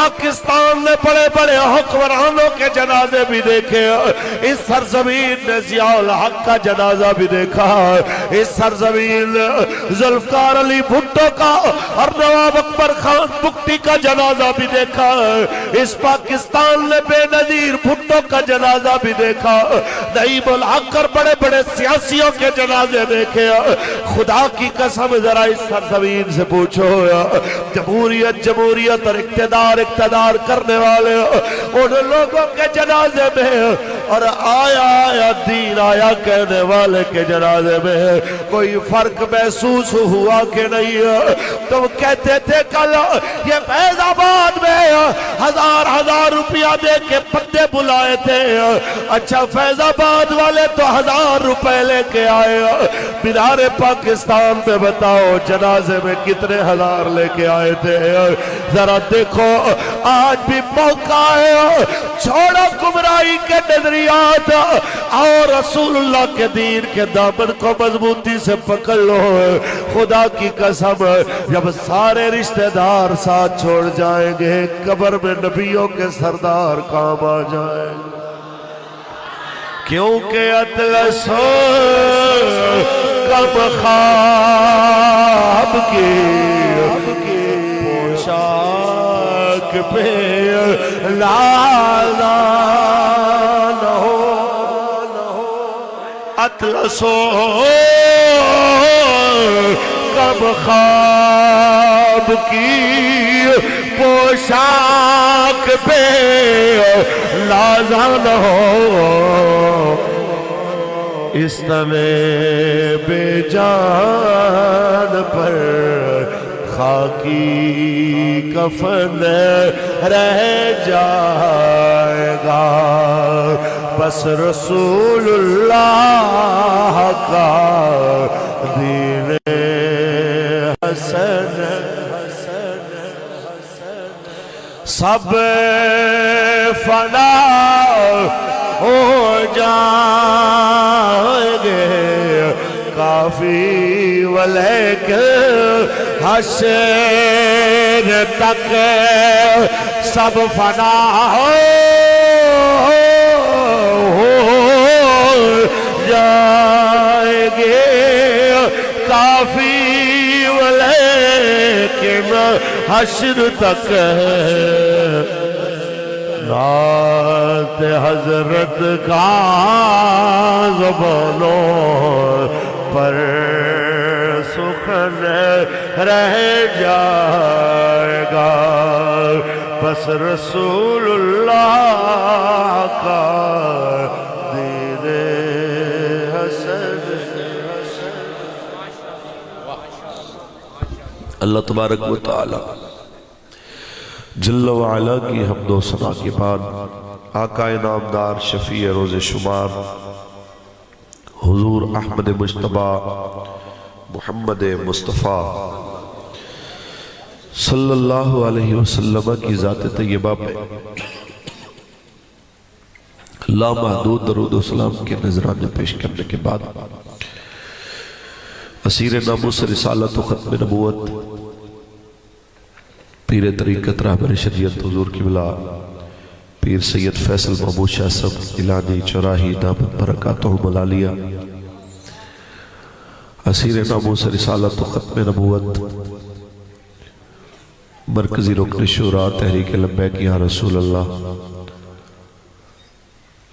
پاکستان نے بڑے بڑے حکمرانوں کے جنازے بھی دیکھے، اس سرزمین نے ضیاء الحق کا جنازہ بھی دیکھا، اس سرزمین ذوالفقار علی بھٹو کا اور نواب اکبر خان بگٹی کا جنازہ بھی دیکھا، اس پاکستان نے بے نظیر بھٹو کا جنازہ بھی دیکھا، نعیم الحق اور بڑے بڑے سیاسیوں کے جنازے دیکھے۔ خدا کی قسم ذرا اس سرزمین سے پوچھو، جمہوریت جمہوریت اور اقتدار اقتدار کرنے والے ان لوگوں کے جنازے میں اور آیا آیا دین آیا کہنے والے کے جنازے میں کوئی فرق محسوس ہوا کہ نہیں؟ تم کہتے تھے کل یہ فیض آباد میں ہزار روپیہ دے کے پتے بلائے تھے، اچھا فیض آباد والے تو 1000 روپے لے کے آئے، مینار پاکستان میں بتاؤ جنازے میں کتنے ہزار لے کے آئے تھے؟ ذرا دیکھو آج بھی موقع ہے، چھوڑو گمراہی کے نظریات اور رسول اللہ کے دین کے دامن کو مضبوطی سے پکڑ لو۔ خدا کی قسم جب سارے رشتہ دار ساتھ چھوڑ جائیں گے قبر میں نبیوں کے سردار کام آ جائیں گے، کیونکہ اطلسو کم خواب کی پوشاک پہ لازا نہ ہو، اطلسو کم خواب کی پوشاک پہ لازا نہ ہو، اس طرح بے جان پر خاکی کفن رہ جائے گا، بس رسول اللہ کا دین حسن سب فنا ہو جائیں گے، کافی ولیکن حشر تک سب فنا ہو جائیں گے، کافی ولیکن حشر تک نعت حضرت کا زبانوں پر سخن رہ جائے گا، بس رسول اللہ کا دین حسن۔ اللہ تبارک و تعالی جل وعلا کی حمد و ثنا کے بعد آقا نامدار شفیع روز شمار حضور احمد مجتبی محمد مصطفیٰ صلی اللہ علیہ وسلم کی ذات طیبہ پہ لامحدود درود و سلام کے نذرانے پیش کرنے کے بعد اسیر ناموس رسالت و ختم نبوت پیر طریقت رہبر شریعت حضور قبلہ پیر سید فیصل محمود شاہ صاحب اعلانی چوراہی دامت برکاتہم العالیہ، اسیر ناموس رسالت و ختم نبوت مرکزی رکن شورا تحریک لبیک یا رسول اللہ،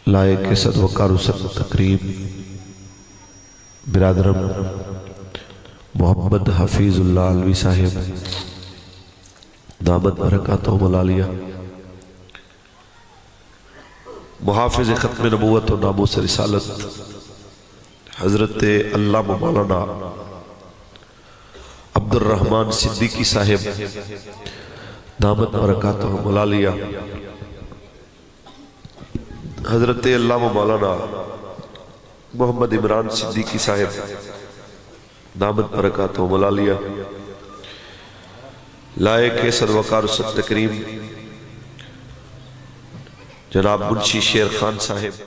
لائق صد وقار صد تقریب برادرم محمد حفیظ اللہ علوی صاحب دامت برکاتہم العالیہ، محافظ ختم نبوت و ناموس رسالت حضرت علامہ مولانا عبد الرحمن صدیقی صاحب دامت برکاتہم العالیہ، حضرت علامہ مولانا محمد عمران صدیقی صاحب دامت برکاتہم العالیہ، لائق صد وقار صد تکریم جناب منشی شیر خان صاحب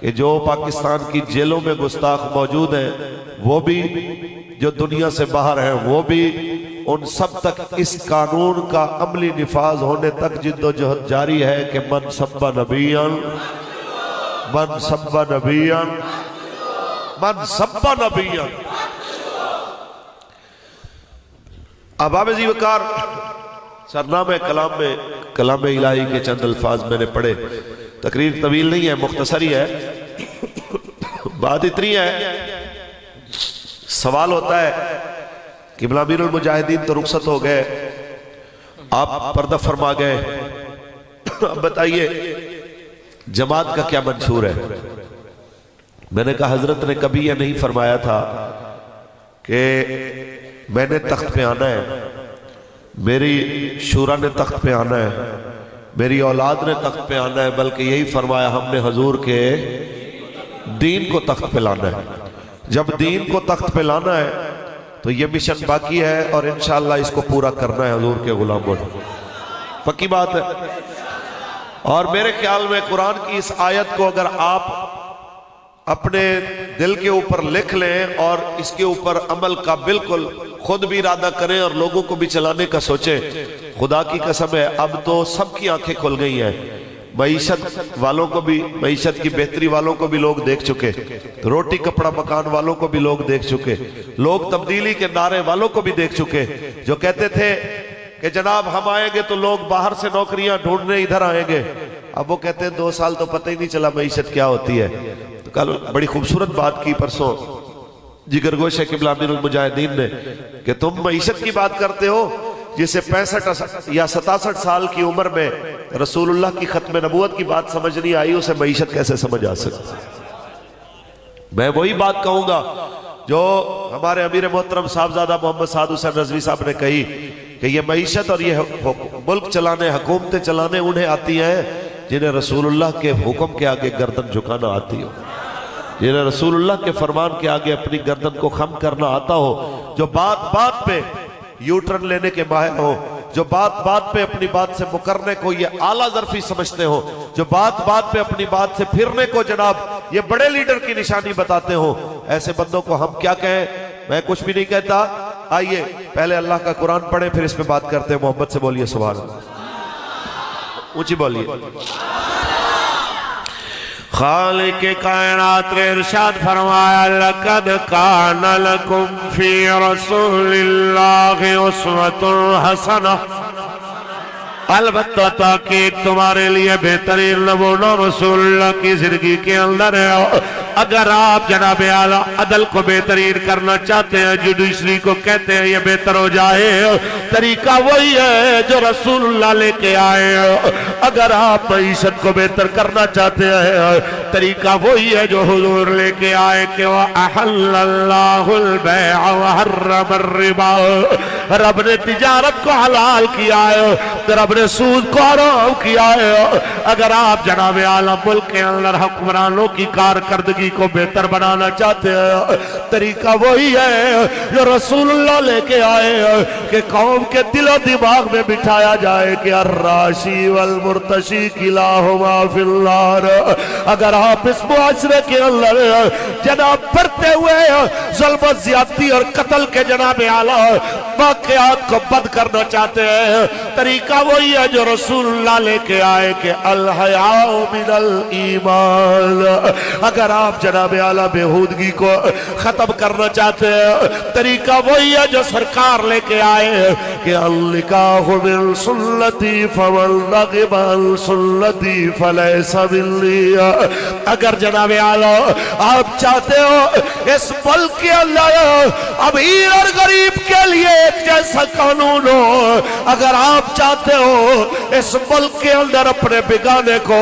کہ جو پاکستان کی جیلوں میں گستاخ موجود ہیں وہ بھی، جو دنیا سے باہر ہیں وہ بھی، ان سب تک اس قانون کا عملی نفاذ ہونے تک جد و جہد جاری ہے کہ من سب نبیان من سب نبیان من سب نبیان۔ احباب ذی وقار، سرنامہ کلام الہی کے چند الفاظ میں نے پڑھے، تقریر طویل نہیں ہے، مختصر ہی ہے۔ بات اتنی ہے، سوال ہوتا ہے کہ امیر المجاہدین تو رخصت ہو گئے، آپ پردہ فرما گئے، اب بتائیے جماعت کا کیا منشور ہے؟ میں نے کہا حضرت نے کبھی یہ نہیں فرمایا تھا کہ میں نے تخت پہ آنا ہے، میری شورا نے تخت پہ آنا ہے، میری اولاد نے تخت پہ آنا ہے، بلکہ یہی فرمایا ہم نے حضور کے دین کو تخت پہ لانا ہے۔ جب دین کو تخت پہ لانا ہے تو یہ مشن باقی ہے اور انشاءاللہ اس کو پورا کرنا ہے حضور کے غلاموں نے، پکی بات ہے۔ اور میرے خیال میں قرآن کی اس آیت کو اگر آپ اپنے دل کے اوپر لکھ لیں اور اس کے اوپر عمل کا بالکل خود بھی ارادہ کریں اور لوگوں کو بھی چلانے کا سوچیں، خدا کی قسم ہے اب تو سب کی آنکھیں کھل گئی ہیں۔ معیشت والوں کو بھی، معیشت کی بہتری والوں کو بھی لوگ دیکھ چکے، روٹی کپڑا مکان والوں کو بھی لوگ دیکھ چکے، لوگ تبدیلی کے نعرے والوں کو بھی دیکھ چکے، جو کہتے تھے کہ جناب ہم آئیں گے تو لوگ باہر سے نوکریاں ڈھونڈنے ادھر آئیں گے، اب وہ کہتے ہیں 2 سال تو پتہ ہی نہیں چلا معیشت کیا ہوتی ہے۔ تو کل بڑی خوبصورت بات کی پرسوں جگر گوش قبلہ امیر المجاہدین نے کہ تم معیشت کی بات کرتے ہو، جسے 65 یا 67 سال کی عمر میں رسول اللہ کی ختم نبوت کی بات سمجھ نہیں آئی، اسے معیشت کیسے سمجھ آ سکتی؟ میں وہی بات کہوں گا جو ہمارے امیر محترم صاحبزادہ محمد سعد حسین رضوی صاحب نے کہی کہ یہ معیشت اور یہ ملک چلانے، حکومتیں چلانے انہیں آتی ہیں جنہیں رسول اللہ کے حکم کے آگے گردن جھکانا آتی ہو، جنہیں رسول اللہ کے فرمان کے آگے اپنی گردن کو خم کرنا آتا ہو، جو بات بات پہ یو ٹرن لینے کے ماہر ہو، جو بات بات پہ اپنی بات سے مکرنے کو یہ اعلیٰ ظرفی سمجھتے ہو، جو بات بات پہ اپنی بات سے پھرنے کو جناب یہ بڑے لیڈر کی نشانی بتاتے ہو، ایسے بندوں کو ہم کیا کہیں؟ میں کچھ بھی نہیں کہتا۔ آئیے پہلے اللہ کا قرآن پڑھیں پھر اس پہ بات کرتے ہیں۔ محبت سے بولیے سبحان اللہ، اونچی بولیے۔ خالق کائنات نے ارشاد فرمایا لقد کان لکم فی رسول اللہ اسوۃ حسنہ، البتہ تاکید تمہارے لیے بہترین نمونہ رسول اللہ کی زندگی کے اندر ہے۔ اگر آپ جناب اعلیٰ عدل کو بہترین کرنا چاہتے ہیں، جوڈیشری کو کہتے ہیں یہ بہتر ہو جائے، طریقہ وہی ہے جو رسول اللہ لے کے آئے۔ اگر آپ معیشت کو بہتر کرنا چاہتے ہیں، طریقہ وہی ہے جو حضور لے کے آئے کہ وَأَحَلَّ اللَّهُ الْبَيْعَ وَحَرَّمَ الرِّبَا، رب نے تجارت کو حلال کیا ہے، رب نے سود کو حرام کیا ہے۔ اگر آپ جناب اعلیٰ ملک کے اندر حکمرانوں کی کارکردگی کو بہتر بنانا چاہتے ہیں، طریقہ وہی ہے جو رسول اللہ لے کے آئے کہ قوم کے دل و دماغ میں بٹھایا جائے کہ الراشی والمرتشی کلاہما فی النار۔ اگر آپ اس معاشرے کے اندر جناب بڑھتے ہوئے ظلم و زیادتی اور قتل کے جناب اعلیٰ واقعات کو بند کرنا چاہتے ہیں، طریقہ وہی ہے جو رسول اللہ لے کے آئے کہ الحیاء من الایمان۔ اگر آپ جناب اعلیٰ بےہودگی کو ختم کرنا چاہتے ہیں، طریقہ وہی ہے جو سرکار لے کے آئے کہ النکاح من سنتی فمن رغب عن سنتی فلیس منی۔ اگر جناب اعلیٰ آپ چاہتے ہو اس ملک کے اندر امیر اور غریب کے لیے ایک جیسا قانون ہو، اگر آپ چاہتے ہو اس ملک کے اندر اپنے بگانے کو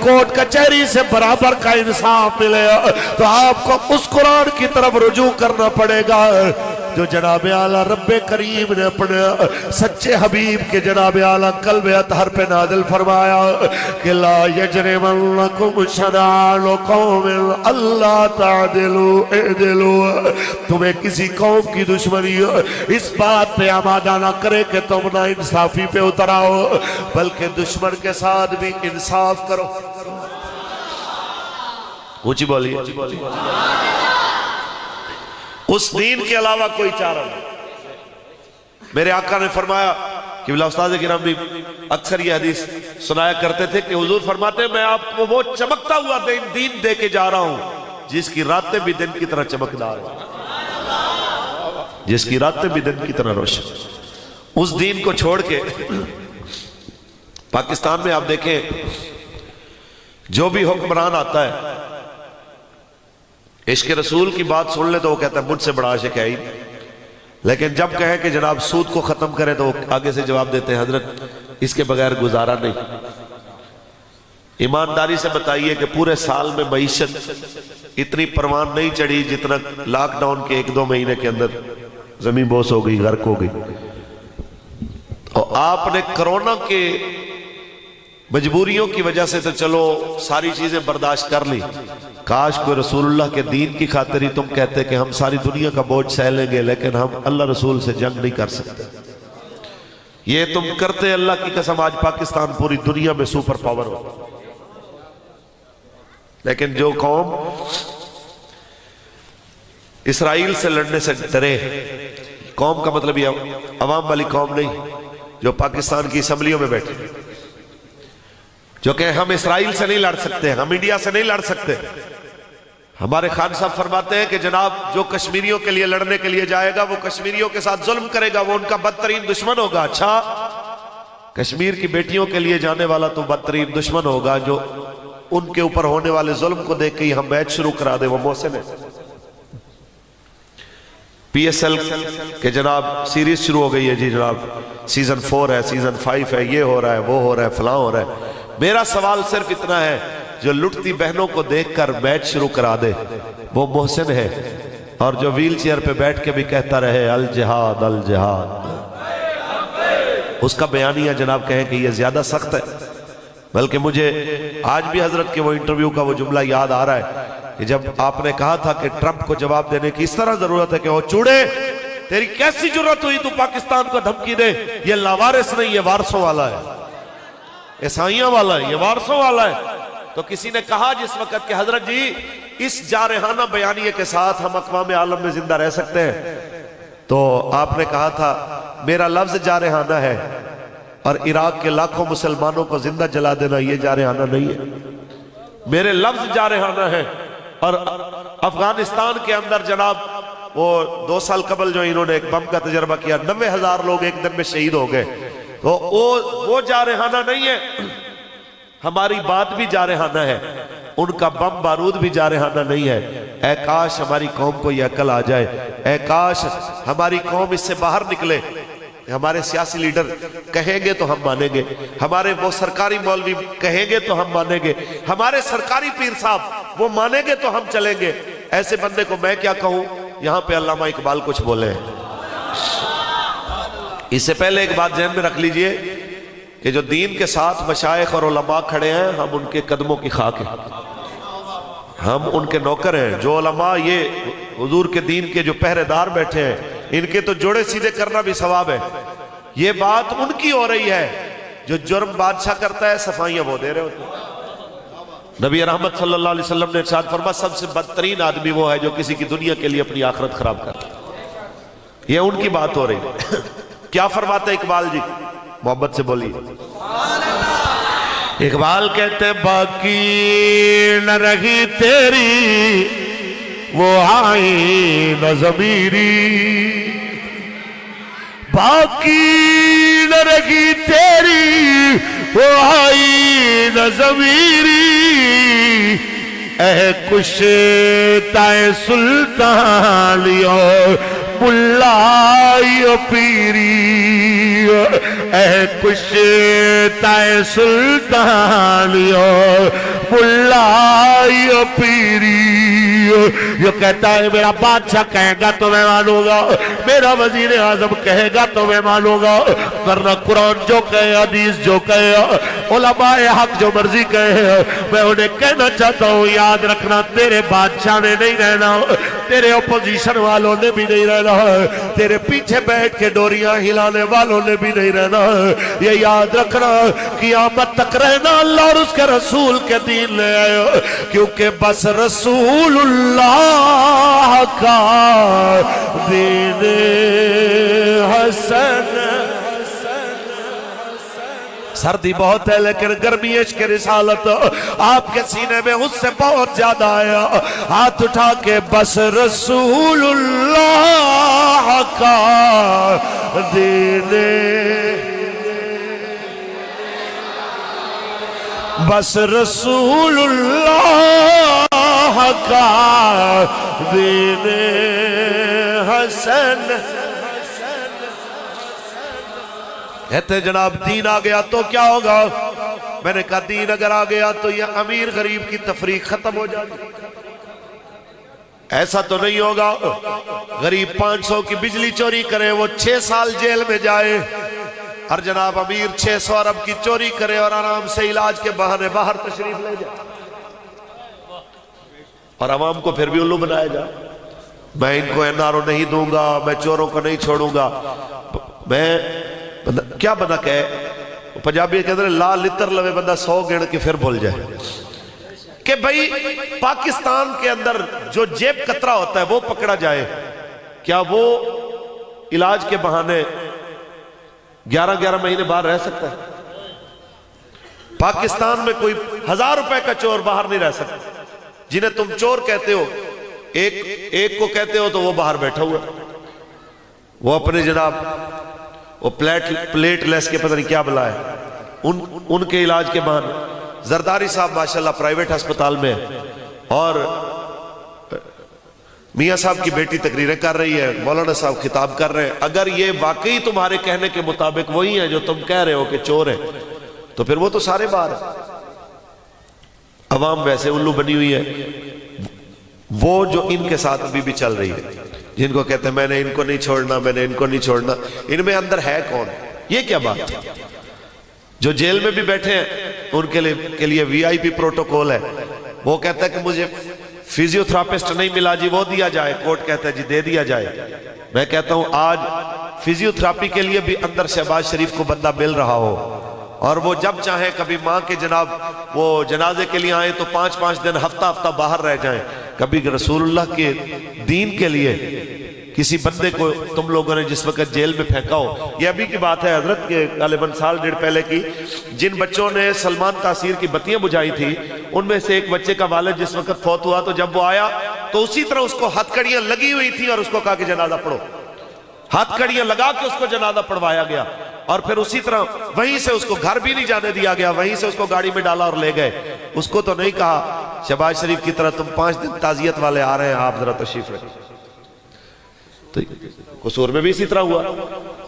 کورٹ کچہری سے برابر کا انصاف ملے، تو آپ کو اس قرآن کی طرف رجوع کرنا پڑے گا جو جناب اعلیٰ رب کریم نے اپنے سچے حبیب کے جناب اعلیٰ قلب اطہر پہ نازل فرمایا کہ لا یجرمنکم شنآن قوم الا تعدلوا اعدلوا۔ تمہیں کسی قوم کی دشمنی اس بات پہ آمادہ نہ کرے کہ تم نہ انصافی پہ اتر آؤ، بلکہ دشمن کے ساتھ بھی انصاف کرو۔ اونچی بولیے. اس دین کے علاوہ کوئی چارہ نہیں. میرے آقا نے فرمایا کہ بلا استاد کرام بھی اکثر یہ حدیث سنایا کرتے تھے کہ حضور فرماتے ہیں میں آپ کو وہ چمکتا ہوا دین دے کے جا رہا ہوں جس کی راتیں بھی دن کی طرح چمکدار ہیں، جس کی راتیں بھی دن کی طرح روشن. اس دین کو چھوڑ کے پاکستان میں آپ دیکھیں جو بھی حکمران آتا ہے عشق رسول کی بات سن لے تو وہ کہتا ہے مجھ سے بڑا عاشق ہے ہی. لیکن جب کہے کہ جناب سود کو ختم کرے تو وہ آگے سے جواب دیتے ہیں حضرت اس کے بغیر گزارا نہیں. ایمانداری سے بتائیے کہ پورے سال میں معیشت اتنی پروان نہیں چڑھی جتنا لاک ڈاؤن کے 1-2 مہینے کے اندر زمین بوس ہو گئی، غرق ہو گئی. اور آپ نے کرونا کے مجبوریوں کی وجہ سے تو چلو ساری چیزیں برداشت کر لی. کاش کوئی رسول اللہ کے دین کی خاطر ہی تم کہتے کہ ہم ساری دنیا کا بوجھ سہ لیں گے لیکن ہم اللہ رسول سے جنگ نہیں کر سکتے. یہ تم کرتے اللہ کی قسم آج پاکستان پوری دنیا میں سپر پاور ہو. لیکن جو قوم اسرائیل سے لڑنے سے ڈرے، قوم کا مطلب یہ عوام والی قوم نہیں جو پاکستان کی اسمبلیوں میں بیٹھے، جو کہ ہم اسرائیل سے نہیں لڑ سکتے، ہم انڈیا سے نہیں لڑ سکتے. ہمارے خان صاحب فرماتے ہیں کہ جناب جو کشمیریوں کے لیے لڑنے کے لیے جائے گا وہ کشمیریوں کے ساتھ ظلم کرے گا، وہ ان کا بدترین دشمن ہوگا. اچھا کشمیر کی بیٹیوں کے لیے جانے والا تو بدترین دشمن ہوگا جو ان کے اوپر ہونے والے ظلم کو دیکھ کے ہی ہم میچ شروع کرا دے وہ محسن ہے. پی ایس ایل کے جناب سیریز شروع ہو گئی ہے جی جناب، سیزن 4 ہے، سیزن 5 ہے، یہ ہو رہا ہے، وہ ہو رہا ہے، فلاں ہو رہا ہے. میرا سوال صرف اتنا ہے جو لٹتی بہنوں کو دیکھ کر میچ شروع کرا دے وہ محسن ہے، اور جو ویل چیئر پہ بیٹھ کے بھی کہتا رہے الجہاد الجہاد، اس کا بیانیہ جناب کہیں کہ یہ زیادہ سخت ہے. بلکہ مجھے آج بھی حضرت کے وہ انٹرویو کا وہ جملہ یاد آ رہا ہے کہ جب آپ نے کہا تھا کہ ٹرمپ کو جواب دینے کی اس طرح ضرورت ہے کہ وہ چوڑے تیری کیسی جرت ہوئی تو پاکستان کو دھمکی دے، یہ لاوارث نہیں، یہ وارثوں والا ہے، عیسائیوں والا ہے، یہ وارثوں والا ہے. تو کسی نے کہا جس وقت کہ حضرت جی اس جارحانہ بیانیے کے ساتھ ہم اقوام عالم میں زندہ رہ سکتے ہیں، تو آپ نے کہا تھا میرا لفظ جارحانہ ہے اور عراق کے لاکھوں مسلمانوں کو زندہ جلا دینا یہ جارحانہ نہیں ہے. میرے لفظ جارحانہ ہے. اور افغانستان کے اندر جناب وہ 2 سال قبل جو انہوں نے ایک بم کا تجربہ کیا 90,000 لوگ ایک دن میں شہید ہو گئے، تو وہ جارحانہ نہیں ہے. ہماری بات بھی جارحانہ ہے، ان کا بم بارود بھی جارحانہ نہیں ہے. اے کاش ہماری قوم کو یہ عقل آ جائے، اے کاش ہماری قوم اس سے باہر نکلے. ہمارے سیاسی لیڈر کہیں گے تو ہم مانیں گے، ہمارے وہ سرکاری مولوی کہیں گے تو ہم مانیں گے، ہمارے سرکاری پیر صاحب وہ مانیں گے تو ہم چلیں گے. ایسے بندے کو میں کیا کہوں؟ یہاں پہ علامہ اقبال کچھ بولے ہیں. اس سے پہلے ایک بات ذہن میں رکھ لیجئے کہ جو دین کے ساتھ مشائخ اور علماء کھڑے ہیں ہم ان کے قدموں کی خاک ہیں، ہم ان کے نوکر ہیں. جو علماء یہ حضور کے دین کے جو پہرے دار بیٹھے ہیں ان کے تو جوڑے سیدھے کرنا بھی ثواب ہے. یہ بات ان کی ہو رہی ہے جو جرم بادشاہ کرتا ہے صفائیاں وہ دے رہے ہوتے ہیں. نبی رحمت صلی اللہ علیہ وسلم نے ارشاد فرمایا سب سے بدترین آدمی وہ ہے جو کسی کی دنیا کے لیے اپنی آخرت خراب کرتا ہے. یہ ان کی بات ہو رہی ہے. کیا فرماتے اقبال جی؟ محبت سے بولیے. اقبال کہتے ہیں باقی نہ رہی تیری وہ آئی نہ ضمیری، باقی نہ رہی تیری وہ آئی نہ ضمیری، اے کشتہ سلطانیو ملائیو پیری، اے کشتہ سلطانیو ملائیو پیری. یہ کہتا ہے میرا بادشاہ کہے گا تو میں مانوں گا، میرا وزیر اعظم کہے گا تو میں مانوں گا، ورنہ قرآن جو کہے، حدیث جو کہے، علماء حق جو مرضی کہے، میں انہیں کہنا چاہتا ہوں یاد رکھنا تیرے بادشاہ نے نہیں رہنا، تیرے اپوزیشن والوں نے بھی نہیں رہنا ہے، تیرے پیچھے بیٹھ کے ڈوریاں ہلانے والوں نے بھی نہیں رہنا ہے۔ یہ یاد رکھنا قیامت تک رہنا اللہ اور اس کے رسول کے دین لے آئے، کیونکہ بس رسول اللہ کا دین حسن۔ سردی بہت ہے لیکن گرمی عشق رسالت آپ کے سینے میں اس سے بہت زیادہ آیا۔ ہاتھ اٹھا کے بس رسول اللہ کا دین، بس رسول اللہ کا دین حسن۔ کہتے جناب دین آ گیا تو کیا ہوگا؟ میں نے کہا دین اگر آ گیا تو یہ امیر غریب کی تفریق ختم ہو جائے گی۔ ایسا تو نہیں ہوگا غریب 500 کی بجلی چوری کرے وہ 6 سال جیل میں جائے، اور جناب امیر 600 ارب کی چوری کرے اور آرام سے علاج کے بہانے باہر تشریف لے جائے، اور عوام کو پھر بھی الو بنائے گا۔ میں ان کو NRO نہیں دوں گا، میں چوروں کو نہیں چھوڑوں گا۔ میں کیا بندہ کہے، پنجابی کہتے ہیں لا لتر لوے بندہ 100 گن کے پھر بھول جائے، کہ بھئی پاکستان کے اندر جو جیب قطرہ ہوتا ہے وہ پکڑا جائے، کیا وہ علاج کے بہانے 11 مہینے باہر رہ سکتا ہے؟ پاکستان میں کوئی 1000 روپے کا چور باہر نہیں رہ سکتا۔ جنہیں تم چور کہتے ہو، ایک کو کہتے ہو تو وہ باہر بیٹھا ہوا، وہ اپنے جناب وہ پلیٹ لیس کے پتہ نہیں کیا بلا ہے، ان کے علاج کے بہانے۔ زرداری صاحب ماشاءاللہ پرائیویٹ ہسپتال میں، اور میاں صاحب کی بیٹی تقریریں کر رہی ہے، مولانا صاحب خطاب کر رہے ہیں۔ اگر یہ واقعی تمہارے کہنے کے مطابق وہی ہیں جو تم کہہ رہے ہو کہ چور ہیں، تو پھر وہ تو سارے باہر ہیں۔ عوام ویسے الو بنی ہوئی ہے، وہ جو ان کے ساتھ ابھی بھی چل رہی ہے، جن کو کہتے ہیں میں نے ان کو نہیں چھوڑنا، میں نے ان کو نہیں چھوڑنا، ان میں اندر ہے کون؟ یہ کیا بات ہے؟ جو جیل میں بھی بیٹھے ہیں ان کے لیے VIP پروٹوکول ہے، وہ کہتا ہے کہ مجھے فیزیو تھراپسٹ نہیں ملا جی، وہ دیا جائے، کورٹ کہتا ہے جی دے دیا جائے۔ میں کہتا ہوں آج فیزیو تھراپی کے لیے بھی اندر شہباز شریف کو بندہ مل رہا ہو، اور وہ جب چاہیں کبھی ماں کے جناب وہ جنازے کے لیے آئیں تو 5 دن ہفتہ باہر رہ جائیں، کبھی رسول اللہ کے دین کے لیے کسی بندے کو تم لوگوں نے جس وقت جیل میں پھینکا ہو۔ یہ ابھی کی بات ہے حضرت کے غالباً 1.5 سال پہلے کی، جن بچوں نے سلمان تاثیر کی بتیاں بجھائی تھی، ان میں سے ایک بچے کا والد جس وقت فوت ہوا، تو جب وہ آیا تو اسی طرح اس کو ہتھ کڑیاں لگی ہوئی تھی اور اس کو کہا کہ جنازہ پڑھو، ہتھ کڑیاں لگا کے اس کو جنازہ پڑھوایا گیا، اور پھر اسی طرح وہیں سے اس کو گھر بھی نہیں جانے دیا گیا، وہیں سے اس کو گاڑی میں ڈالا اور لے گئے۔ اس کو تو نہیں کہا شہباز شریف کی طرح تم 5 دن تعزیت والے آ رہے ہیں، آپ ذرا تشریف رکھیں۔ تو قصور میں بھی اسی طرح ہوا،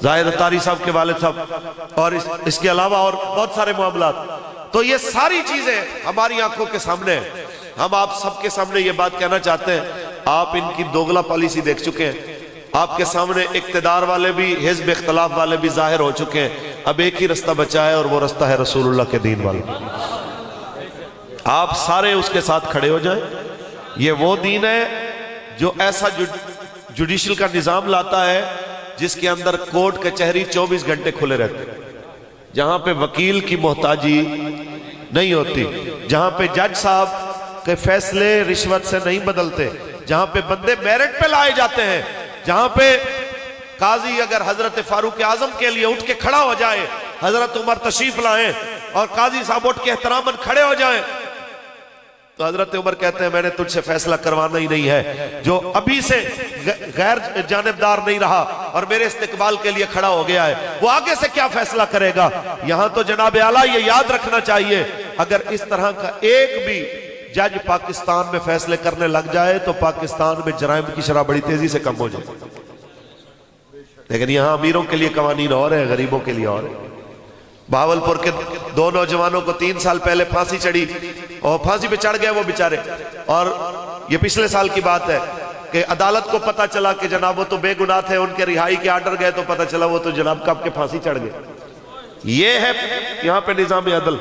زاہد اتاری صاحب کے والد صاحب، اور اس کے علاوہ اور بہت سارے معاملات۔ تو یہ ساری چیزیں ہماری آنکھوں کے سامنے ہیں۔ ہم آپ سب کے سامنے یہ بات کہنا چاہتے ہیں، آپ ان کی دوگلا پالیسی دیکھ چکے ہیں، آپ کے سامنے اقتدار والے بھی حزب اختلاف والے بھی ظاہر ہو چکے ہیں۔ اب ایک ہی رستہ بچا ہے اور وہ رستہ ہے رسول اللہ کے دین والا۔ آپ سارے اس کے ساتھ کھڑے ہو جائیں۔ یہ وہ دین ہے جو ایسا جوڈیشل کا نظام لاتا ہے جس کے اندر کورٹ کچہری 24 گھنٹے کھلے رہتے ہیں، جہاں پہ وکیل کی محتاجی نہیں ہوتی، جہاں پہ جج صاحب کے فیصلے رشوت سے نہیں بدلتے، جہاں پہ بندے میرٹ پہ لائے جاتے ہیں، جہاں پہ قاضی اگر حضرت فاروق اعظم کے لیے اٹھ کے کھڑا ہو جائے، حضرت عمر تشریف لائیں اور قاضی صاحب اٹھ کے احتراماً کھڑے ہو جائیں، تو حضرت عمر کہتے ہیں میں نے تجھ سے فیصلہ کروانا ہی نہیں ہے، جو ابھی سے غیر جانبدار نہیں رہا اور میرے استقبال کے لیے کھڑا ہو گیا ہے، وہ آگے سے کیا فیصلہ کرے گا؟ یہاں تو جناب اعلیٰ یہ یاد رکھنا چاہیے، اگر اس طرح کا ایک بھی جج پاکستان میں فیصلے کرنے لگ جائے تو پاکستان میں جرائم کی شرح بڑی تیزی سے کم ہو جائے۔ لیکن یہاں امیروں کے لیے قوانین اور ہیں، غریبوں کے لیے اور ہیں۔ بہاولپور کے 2 نوجوانوں کو 3 سال پہلے پھانسی چڑھی اور پھانسی پہ چڑھ گئے وہ بیچارے، اور یہ پچھلے سال کی بات ہے کہ عدالت کو پتا چلا کہ جناب وہ تو بے گناہ تھے، ان کے رہائی کے آرڈر گئے تو پتا چلا وہ تو جناب کب کے پھانسی چڑھ گئے۔ یہ ہے یہاں پہ نظام عدل۔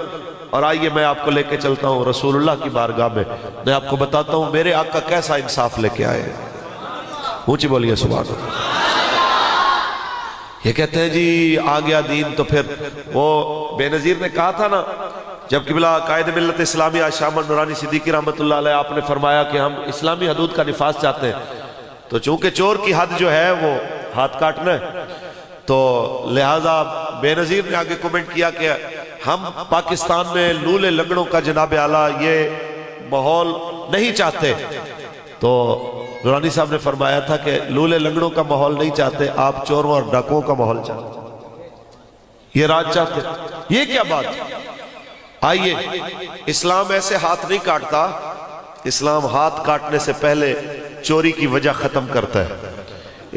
اور آئیے میں آپ کو لے کے چلتا ہوں رسول اللہ کی بارگاہ میں، میں آپ کو بتاتا ہوں میرے آقا کیسا انصاف لے کے آئے۔ اونچی بولیے سبحان اللہ۔ یہ کہتے ہیں جی آ گیا دین، تو پھر وہ بے نظیر نے کہا تھا نا، جب قبلہ قائد ملت اسلامیہ شاہ احمد نورانی صدیقی رحمت اللہ علیہ آپ نے فرمایا کہ ہم اسلامی حدود کا نفاذ چاہتے ہیں، تو چونکہ چور کی حد جو ہے وہ ہاتھ کاٹنا ہے، تو لہٰذا بے نظیر نے آگے کومنٹ کیا کہ ہم پاکستان میں لولے لنگڑوں کا جناب اعلیٰ یہ ماحول نہیں چاہتے۔ تو نورانی صاحب نے فرمایا تھا کہ لولے لنگڑوں کا ماحول نہیں چاہتے، آپ چوروں اور ڈاکوؤں کا ماحول چاہتے، یہ راج چاہتے۔ یہ کیا بات؟ آئیے، اسلام ایسے ہاتھ نہیں کاٹتا، اسلام ہاتھ کاٹنے سے پہلے چوری کی وجہ ختم کرتا ہے۔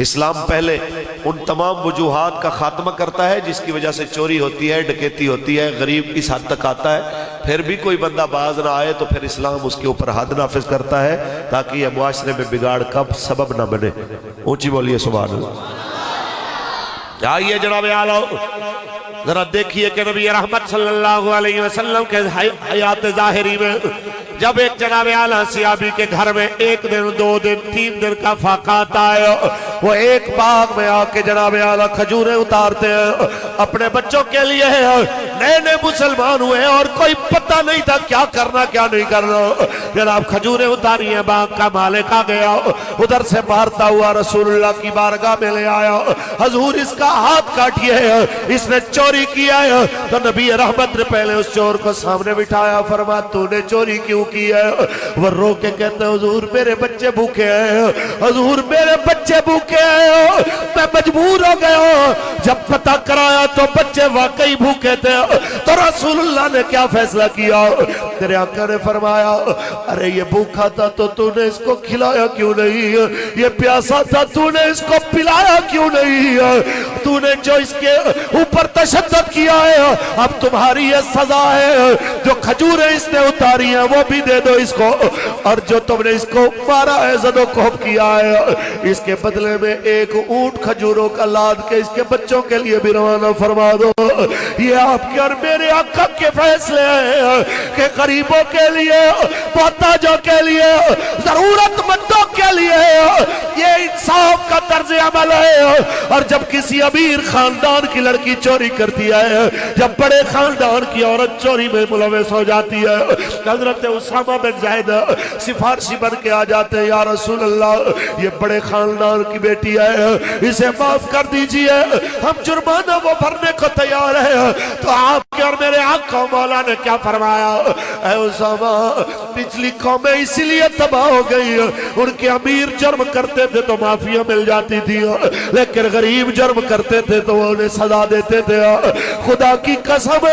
اسلام پہلے ان تمام وجوہات کا خاتمہ کرتا ہے جس کی وجہ سے چوری ہوتی ہے، ڈکیتی ہوتی ہے، غریب اس حد تک آتا ہے، پھر بھی کوئی بندہ باز نہ آئے تو پھر اسلام اس کے اوپر حد نافذ کرتا ہے تاکہ یہ معاشرے میں بگاڑ کا سبب نہ بنے۔ اونچی بولیے سبحان اللہ۔ آئیے جناب اعلیٰ ذرا دیکھیے کہ نبی رحمت صلی اللہ علیہ وسلم کے حیات ظاہری میں جب ایک جناب اعلیٰ صحابی کے گھر میں 1 دن 2 دن 3 دن کا فاقہ آتا ہے، وہ ایک باغ میں آ کے جناب اعلیٰ کھجوریں اتارتے ہیں اپنے بچوں کے لیے۔ نئے نئے مسلمان ہوئے اور کوئی پتہ نہیں تھا کیا کرنا کیا نہیں کرنا، جناب کھجوریں اتاری ہیں، باغ کا مالک آ گیا، ادھر سے مارتا ہوا رسول اللہ کی بارگاہ میں لے آیا، حضور اس کا ہاتھ کاٹیے، اس نے چوری کیا ہے۔ تو نبی رحمت نے پہلے اس چور کو سامنے بٹھایا، فرمایا تو نے چوری کیوں کی ہے؟ وہ رو کے کہتے ہیں حضور میرے بچے بھوکے ہیں، حضور میرے بچے بھوکے ہیں، میں مجبور ہو گیا، جب پتہ کرایا تو بچے واقعی بھوکے تھے۔ تو رسول اللہ نے کیا فیصلہ کیا؟ تیرے آقا نے فرمایا ارے یہ بھوکا تھا تو تو نے اس کو کھلایا کیوں نہیں؟ یہ پیاسا تھا تو نے اس کو پلایا کیوں نہیں؟ تو نے جو اس کے اوپر تشدد کیا ہے اب تمہاری یہ سزا ہے، جو کھجوریں اس نے اتاری ہیں وہ بھی دے دو اس کو، اور جو تم نے اس کو مارا ہے زد و کوب کیا ہے اس کے بدلے میں 1 اونٹ کھجوروں کا لاد کے اس کے بچوں کے لیے بھی روانہ فرما دو۔ یہ آپ کے اور میرے آقا کے فیصلے ہیں کہ غریبوں کے لیے، محتاجوں کے لیے، ضرورت مندوں کے لیے یہ انصاف کا طرز عمل ہے۔ اور جب کسی امیر خاندان کی لڑکی چوری کرتی ہے، جب بڑے خاندان کی عورت چوری میں ملوث ہو جاتی ہے، حضرت اسامہ بن زید سفارشی بن کے آ جاتے ہیں، یا رسول اللہ یہ بڑے خاندان کی بیٹی ہے، اسے معاف کر دیجئے، ہم جرمانہ وہ بھرنے کو تیار ہے۔ تو آپ کے اور میرے آقا مولا نے کیا فرمایا؟ اے اسامہ پچھلی قومیں اسی لیے تباہ ہو گئی، ان کے امیر جرم کرتے تھے تو معافیاں مل جاتی تھی، لیکن غریب جرم کرتے تھے تو وہ انہیں سزا دیتے تھے۔ خدا کی قسم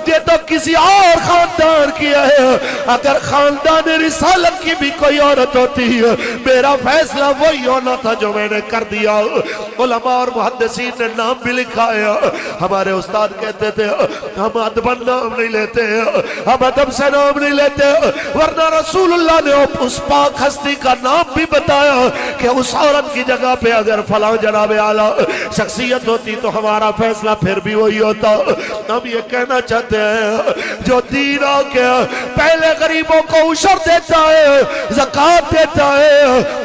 یہ تو کسی اور خاندان کی ہے، اگر خاندان رسالت کی بھی کوئی عورت ہوتی میرا فیصلہ وہی ہونا تھا جو میں نے کر دیا۔ علماء اور محدثین نے نام بھی لکھا ہے، ہمارے استاد کہتے تھے ہم ادباً نام نہیں لیتے، ہم ادب سے نام نہیں لیتے، ورنہ رسول اللہ نے اس پاک ہستی کا نام بھی بتایا کہ اس عورت کی جگہ پہ اگر فلاں جناب اعلیٰ شخصیت ہوتی تو ہمارا فیصلہ پھر بھی وہی ہوتا۔ ہم یہ کہنا چاہتے ہیں جو دین آ کے پہلے غریبوں کو عشر دیتا ہے، زکوٰۃ دیتا ہے،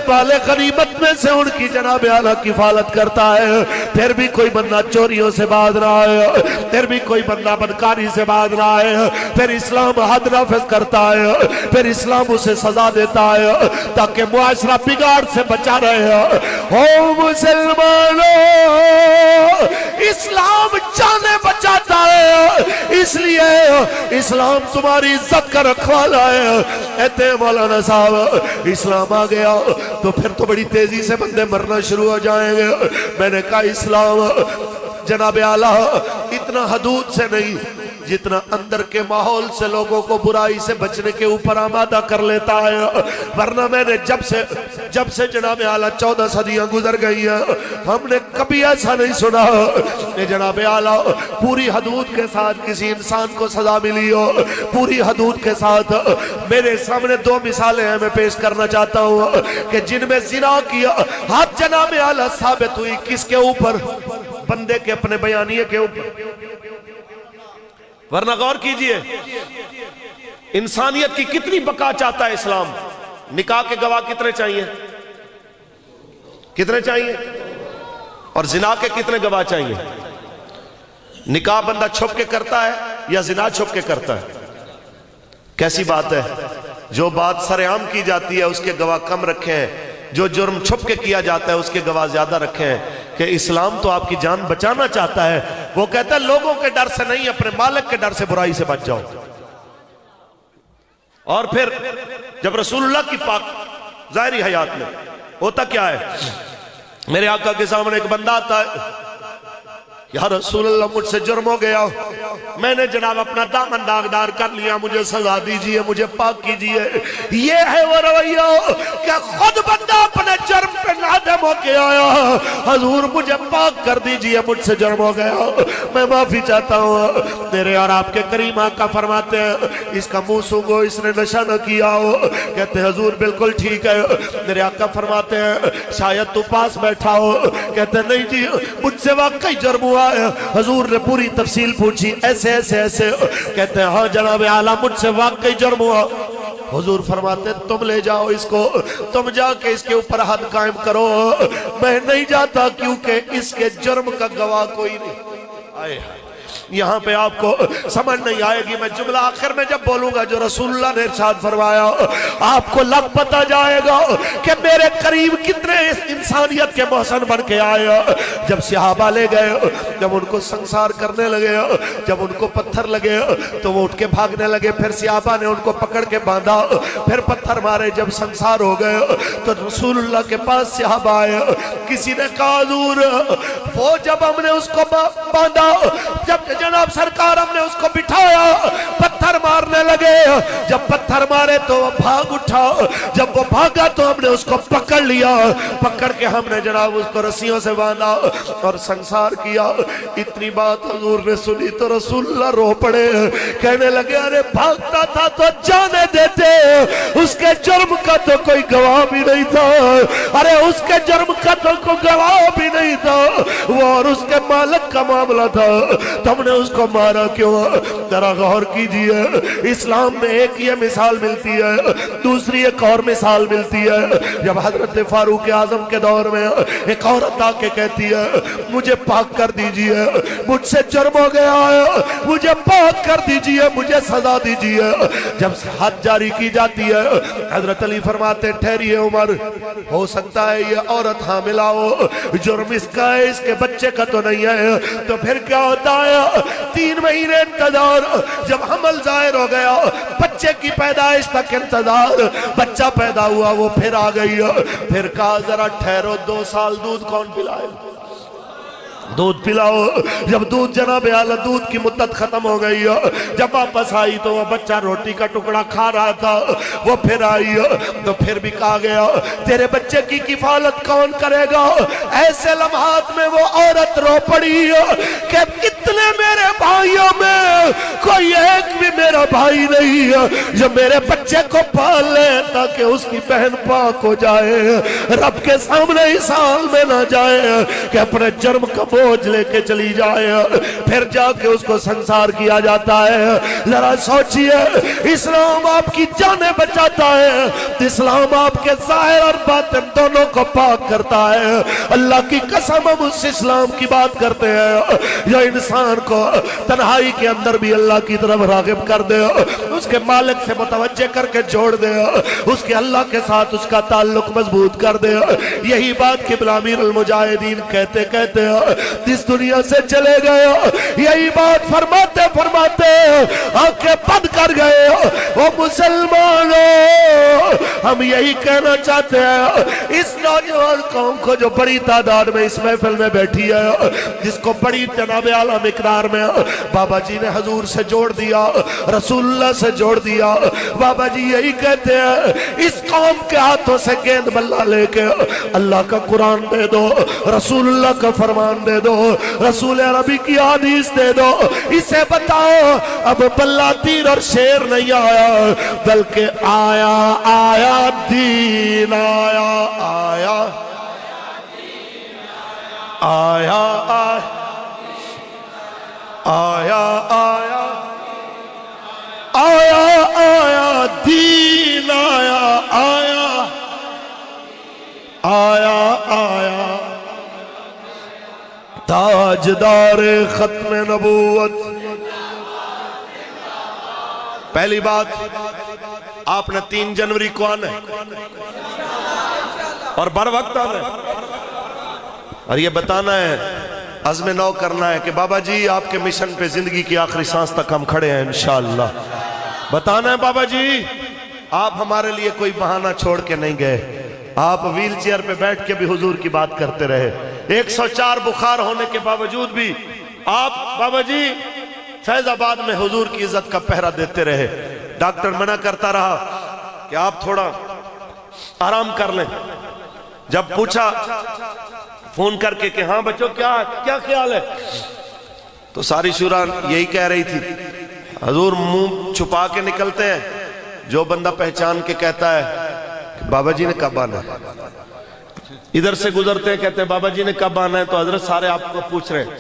مال غنیمت میں سے ان کی جناب اعلیٰ کفالت کرتا ہے، پھر بھی کوئی بندہ چوریوں سے باز نہ آئے، پھر بھی کوئی بندہ بدکاری سے باز نہ آئے، پھر اسلام حد نافذ کرتا ہے، پھر اسلام اسے سزا دیتا ہے تاکہ معاشرہ بگاڑ سے بچا رہے۔ ہو مسلمانوں اسلام جانے بچاتا ہے، اس لیے اسلام تمہاری عزت کا رکھوالا ہے۔ کہتے ہیں مولانا صاحب اسلام آ گیا تو پھر تو بڑی تیزی سے بندے مرنا شروع ہو جائیں گے۔ میں نے کہا اسلام جناب اعلیٰ اتنا حدود سے نہیں جتنا اندر کے ماحول سے لوگوں کو برائی سے بچنے کے اوپر آمادہ کر لیتا ہے، ورنہ میں نے جب سے جناب اعلیٰ 14 صدیاں گزر گئی ہیں ہم نے کبھی ایسا نہیں سنا کہ جناب اعلیٰ پوری حدود کے ساتھ کسی انسان کو سزا ملی ہو، پوری حدود کے ساتھ۔ میرے سامنے 2 مثالیں ہیں میں پیش کرنا چاہتا ہوں کہ جن میں زنا کیا حد جناب اعلیٰ ثابت ہوئی، کس کے اوپر؟ بندے کے اپنے بیانیے کے اوپر۔ ورنہ غور کیجئے انسانیت کی کتنی بقا چاہتا ہے اسلام، نکاح کے گواہ کتنے چاہیے؟ کتنے چاہیے؟ اور زنا کے کتنے گواہ چاہیے؟ نکاح بندہ چھپ کے کرتا ہے یا زنا چھپ کے کرتا ہے؟ کیسی بات ہے؟ جو بات سر عام کی جاتی ہے اس کے گواہ کم رکھے ہیں، جو جرم چھپ کے کیا جاتا ہے اس کے گواہ زیادہ رکھے ہیں۔ کہ اسلام تو آپ کی جان بچانا چاہتا ہے، وہ کہتا ہے لوگوں کے ڈر سے نہیں، اپنے مالک کے ڈر سے برائی سے بچ جاؤ۔ اور پھر جب رسول اللہ کی پاک ظاہری حیات میں ہوتا کیا ہے؟ میرے آقا کے سامنے ایک بندہ آتا ہے، یا رسول اللہ مجھ سے جرم ہو گیا، میں نے جناب اپنا دامن داغدار کر لیا، مجھے سزا دیجئے، مجھے پاک کیجئے۔ یہ ہے وہ رویہ کہ خود بندہ اپنے جرم پہ نادم ہو کے آیا، حضور مجھے پاک کر دیجئے، مجھ سے جرم ہو گیا، میں معافی چاہتا ہوں۔ میرے اور آپ کے کریم آقا فرماتے ہیں اس کا منہ سونگو، اس نے نشہ نہ کیا ہو۔ کہتے ہیں حضور بالکل ٹھیک ہے۔ میرے آقا فرماتے ہیں شاید تو پاس بیٹھا ہو۔ کہتے ہیں نہیں جی مجھ سے واقعی جرم ہوا ہے۔ حضور نے پوری تفصیل پوچھی، ایسے ایسے ایسے۔ کہتے ہیں ہاں جناب اعلیٰ مجھ سے واقعی جرم ہوا۔ حضور فرماتے ہیں تم لے جاؤ اس کو، تم جا کے اس کے اوپر حد قائم کرو، میں نہیں جاتا کیونکہ اس کے جرم کا گواہ کوئی نہیں۔ آئے یہاں پہ آپ کو سمجھ نہیں آئے گی، میں جملہ آخر میں جب بولوں گا جو رسول اللہ نے ارشاد فرمایا، آپ کو لگ پتا جائے گا کہ میرے قریب کتنے انسانیت کے محسن بن کے آئے۔ جب صحابہ لے گئے، جب ان کو سنسار کرنے لگے، جب ان کو پتھر لگے تو وہ اٹھ کے بھاگنے لگے، پھر صحابہ نے ان کو پکڑ کے باندھا، پھر پتھر مارے، جب سنسار ہو گئے تو رسول اللہ کے پاس صحابہ آئے۔ کسی نے کہا حضور وہ جب ہم نے اس کو باندھا، جب جناب سرکار ہم نے اس کو بٹھایا، پتھر مارنے لگے، جب پتھر مارے تو وہ بھاگ اٹھا، جب وہ بھاگا تو ہم نے اس کو پکڑ لیا، پکڑ کے ہم نے جناب اس کو رسیوں سے باندھا اور سنسار کیا۔ اتنی بات حضور نے سنی تو رسول اللہ رو پڑے، کہنے لگے ارے بھاگتا تھا تو جانے دیتے، اس کے جرم کا تو کوئی گواہ بھی نہیں تھا، ارے اس کے جرم کا تو کوئی گواہ بھی نہیں تھا، وہ اور اس کے مالک کا معاملہ تھا، تم نے اس کو مارا کیوں؟ ذرا غور کیجئے، اسلام میں ایک یہ مثال ملتی ہے، دوسری ایک اور مثال ملتی ہے۔ جب حضرت فاروق اعظم کے دور میں ایک عورت آ کے کہتی ہے مجھے پاک کر دیجئے، مجھ سے جرم ہو گیا ہے، مجھے پاک کر دیجئے، مجھے سزا دیجئے، جب حد جاری کی جاتی ہے حضرت علی فرماتے ٹھہریے عمر، ہو سکتا ہے یہ عورت حاملہ ہو، جرم اس کا ہے، اس کے بچے کا تو نہیں ہے، تو پھر کیا ہوتا ہے 3 مہینے انتظار، جب حمل ظاہر ہو گیا، بچے کی پیدائش تک انتظار، بچہ پیدا ہوا وہ پھر آ گئی، پھر کہا ذرا ٹھہرو 2 سال دودھ کون پلائے؟ دودھ پلاؤ۔ جب دودھ جناب اعلیٰ دودھ کی مدت ختم ہو گئی، جب واپس آئی تو وہ بچہ روٹی کا ٹکڑا کھا رہا تھا، وہ پھر آئی تو پھر بھی کہا گیا تیرے بچے کی کفالت کون کرے گا؟ ایسے لمحات میں وہ عورت رو پڑی کہ اتنے میرے بھائیوں میں کوئی ایک بھی میرا بھائی نہیں جو میرے بچے کو پال لے تاکہ اس کی بہن پاک ہو جائے، رب کے سامنے اس حال میں نہ جائے کہ اپنے جرم کا بوجھ لے کے چلی جائے، پھر جا کے اس کو سنسار کیا جاتا ہے۔ ذرا سوچئے اسلام آپ کی جانیں بچاتا ہے، اسلام آپ کے ظاہر اور باطن دونوں کو پاک کرتا ہے۔ اللہ کی قسم ہم اس اسلام کی بات کرتے ہیں جو انسان کو تنہائی کے اندر بھی اللہ کی طرف راغب کر دے، اس کے مالک سے متوجہ کر کے جوڑ دے، اس کے اللہ کے ساتھ اس کا تعلق مضبوط کر دے۔ یہی بات قبلہ امیر المجاہدین کہتے کہتے اس دنیا سے چلے گئے، یہی بات فرماتے فرماتے آنکھیں بند کر گئے۔ وہ مسلمانوں ہم یہی کہنا چاہتے ہیں اس نوجوان قوم کو جو بڑی تعداد میں اس محفل میں بیٹھی ہے، جس کو بڑی جناب اعلیٰ مقدار میں بابا جی نے حضور سے جوڑ دیا، رسول اللہ سے جوڑ دیا، بابا جی یہی کہتے ہیں اس قوم کے ہاتھوں سے گیند بلہ لے کے اللہ کا قرآن دے دو، رسول اللہ کا فرمان دے دو، رسول عربی کی حدیث دے دو، اسے بتاؤ اب بلہ تیر اور شیر نہیں آیا بلکہ آیا آیا دین آیا آیا آیا آیا آیا آیا آیا دین آیا آیا آیا آیا تاجدار ختم نبوت. پہلی بات، آپ نے 3 جنوری کو آنا ہے اور بر وقت آنا ہے اور یہ بتانا ہے، عزم نو کرنا ہے کہ بابا جی آپ کے مشن پہ زندگی کی آخری سانس تک ہم کھڑے ہیں انشاءاللہ. بتانا ہے بابا جی آپ ہمارے لیے کوئی بہانہ چھوڑ کے نہیں گئے، آپ ویل چیئر پہ بیٹھ کے بھی حضور کی بات کرتے رہے، 104 بخار ہونے کے باوجود بھی آپ بابا جی فیض آباد میں حضور کی عزت کا پہرا دیتے رہے. ڈاکٹر منع کرتا رہا کہ آپ تھوڑا آرام کر لیں. جب پوچھا فون کر کے کہ ہاں بچوں کیا خیال ہے، تو ساری شورا یہی کہہ رہی تھی حضور منہ چھپا کے نکلتے ہیں، جو بندہ پہچان کے کہتا ہے کہ بابا جی نے کب آنا ہے، ادھر سے گزرتے ہیں کہتے ہیں بابا جی نے کب آنا ہے، تو حضرت سارے آپ کو پوچھ رہے ہیں.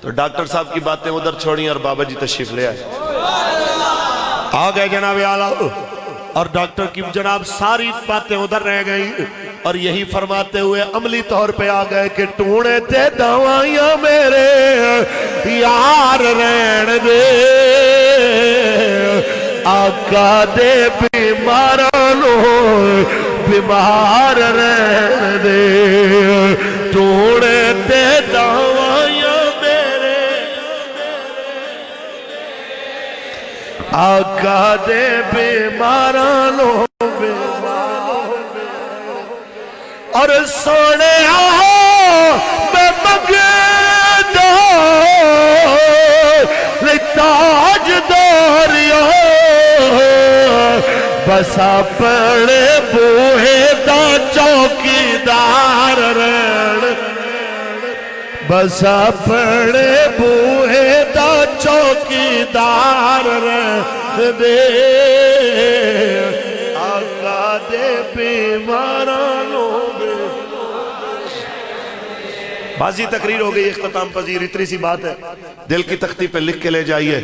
تو ڈاکٹر صاحب کی باتیں ادھر چھوڑیں اور بابا جی تشریف لے آئے. آ گئے جناب اعلیٰ اور ڈاکٹر کی جناب ساری باتیں ادھر رہ گئی اور یہی فرماتے ہوئے عملی طور پہ آ گئے کہ ٹونے تے دوائیاں میرے یار رہن دے، آقا دے بیمارانو بیمار رہن دے، ٹونے تے دوائیاں میرے آقا دے بیمارانو اور سونے میں مگدہ تاج داریو بس اپنے بوہے دا چوکیدار رہن، بس اپنے بوہے دا چوکیدار رہن دے، آقا دے بیمارانوں. بازی تقریر ہو گئی اختتام پذیر. اتنی سی بات ہے، دل کی تختی پہ لکھ کے لے جائیے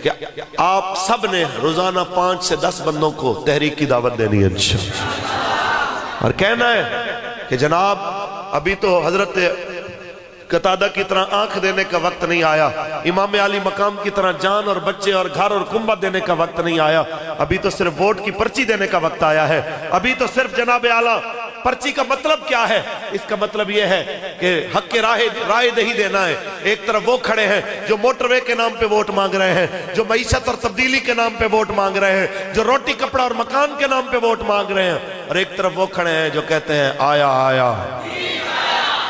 کہ آپ سب نے روزانہ 5 سے 10 بندوں کو تحریک کی دعوت دینی ہے انشاءاللہ، اور کہنا ہے کہ جناب ابھی تو حضرت قتادہ کی طرح آنکھ دینے کا وقت نہیں آیا، امام علی مقام کی طرح جان اور بچے اور گھر اور کنبہ دینے کا وقت نہیں آیا، ابھی تو صرف ووٹ کی پرچی دینے کا وقت آیا ہے. ابھی تو صرف جناب اعلیٰ پرچی کا مطلب کیا ہے؟ اس کا مطلب یہ ہے کہ حق کے رائے دہی دینا ہے. ایک طرف وہ کھڑے ہیں جو موٹر وے کے نام پہ ووٹ مانگ رہے ہیں، جو معیشت اور تبدیلی کے نام پہ ووٹ مانگ رہے ہیں، جو روٹی کپڑا اور مکان کے نام پہ ووٹ مانگ رہے ہیں، اور ایک طرف وہ کھڑے ہیں جو کہتے ہیں آیا آیا.